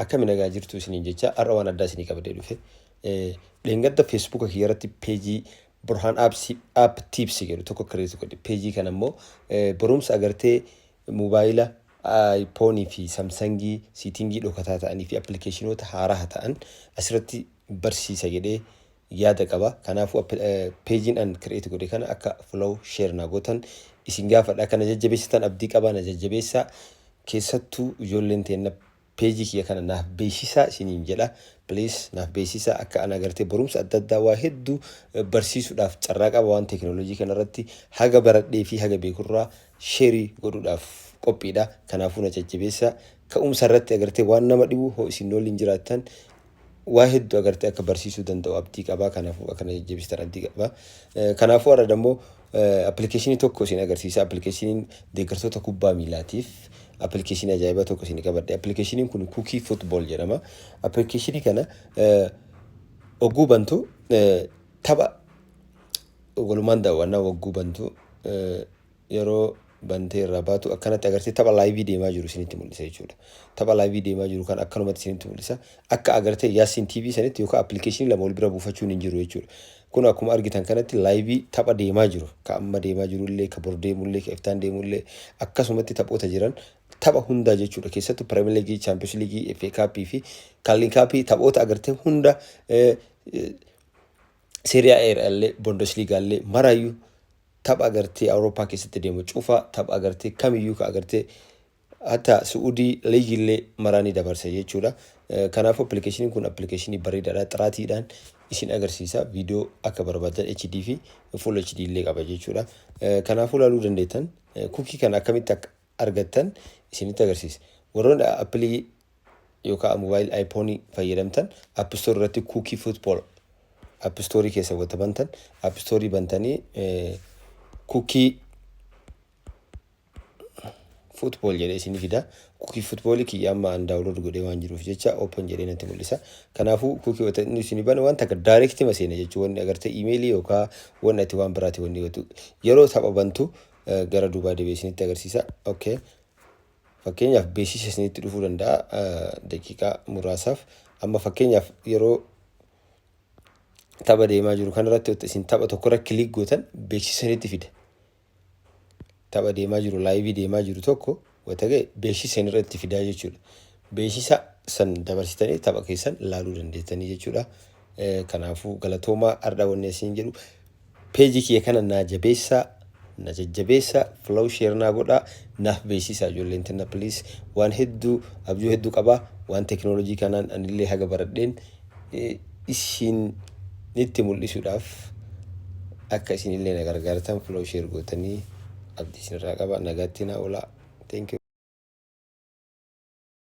akka minagaa jirtu isiniin jecha har'a waan addaa isinii qabadee dhufe. Dheengadda Facebook irratti peejii Burhaan app tips jedhu tokko kireetu godhe. Peejii kana immoo barumsa agartee moobaayila iPhone fi Samsungii siitingii dhokataa ta'anii fi appilikeeshinoota haaraa ta'an asirratti barsiisa jedhee yaada qaba. Kanaafuu peejiin an kireetu godhe kana akka flow share na gootan isin gaafadha. Kana jajjabeessitan abdii qaba na jajjabeessaa. Keessattuu ijoolleen teenna peejii kiyya kana naaf beeksisaa isiniin jedha. Please naaf beeksisaa akka ana agartee barumsa adda addaa waa hedduu barsiisuudhaaf carraa qaba waan teekinooloojii kanarratti haga baradhee fi haga beekurraa sheerii godhuudhaaf qophiidha. Kanaafuu na jajjabeessaa. Ka'umsa irratti agartee waan nama dhibu hoo isin waliin jiraattan waa hedduu agartee akka barsiisuu danda'u abdii qaba. Kanaafuu akka na jajjabeessitan abdii qaba. Kanaafuu har'a immoo appilikeeshinii tokko isin agarsiisa. Appilikeeshiniin deeggartoota kubbaa miilaatiif appilikeeshinii ajaa'ibaa tokko isin qabadhe. Appilikeeshiniin kun Kuukii Football jedhama. Appilikeeshinii kana ogguu bantu tapha walumaan daawwannaa ogguu bantu yeroo bantee irraa baatu akkanatti agartee tapha laayivii deemaa jiru isinitti mul'isa jechuudha. Tapha laayivii deemaa jiru kan akkanumatti isinitti mul'isa. Akka agartee Yaasin TV sanitti yookaan appilikeeshinii lama wal bira buufachuun hin jiru jechuudha. Kun akkuma argitan kanatti laayivii tapha deemaa jiru. Ka amma deemaa jirullee, ka bor deemullee, ka iftaan deemullee akkasumatti taphoota jiran tapha hundaa jechuudha. Keessattuu Premier League, Champions League, FA Cup fi Carling Cup taphoota agartee hunda Serie A illee, Bundesliga illee maraayyuu tapha agartee Awurooppaa keessatti deemu cufa tapha agartee kamiyyuu ka agartee hatta Suudii liigillee maraanii dabarsa jechuudha. Kanaafuu appilikeeshiniin kun appilikeeshinii bareedaadha. Xiraatiidhaan isin agarsiisa. Viidiyoo akka barbaadan HD fi Full HD illee qaba jechuudha. Kanaafuu ilaaluu dandeettan. Kuukii kana akkamitti argattan isinitti agarsiisa. Warroonni appilii yookaan moobaayil iPhone fayyadamtan App Store irratti Kuukii Football App Store keessa wanta bantan App Store bantanii Kuukii Football jedhee isin fida. Kuukii Football kiyya amma an daawunlood godhee waan jiruuf jecha open jedhee natti mul'isa. Kanaafuu kuukii wanta inni isin bana wanta akka direct maseena jechuun wanni agartee emailii yookaan wanni ati waan biraati wanni gootu yeroo tapha bantu gara duubaa deebi'ee isinitti agarsiisa. Okay. Fakkeenyaaf beeksisa isinitti dhufuu danda'a daqiiqaa muraasaaf. Amma fakkeenyaaf yeroo tapha deemaa jiru kanarratti isin tapha tokkorra kilik gootan beeksisa isinitti fida. Tapha deemaa jiru laayivii deemaa jiru tokko wanta ga'e beeksisa irratti fidaa jechuudha. Beeksisa san dabarsitanii tapha keessan ilaaluu dandeessanii jechuudha. Kanaafuu galatoomaa har'a wanni isin jedhu peejii kiyya kana na jabeessaa na jajjabeessaa flow share na godhaa naaf beeksisaa ijoolleen tana please waan hedduu abjuu hedduu qabaa waan teekinooloojii kanaan anillee haga baradheen isin itti mul'isuudhaaf akka isinillee na gargaartan flow share gootanii abdii isinirraa qaba nagaatti na oolaa. Thank you.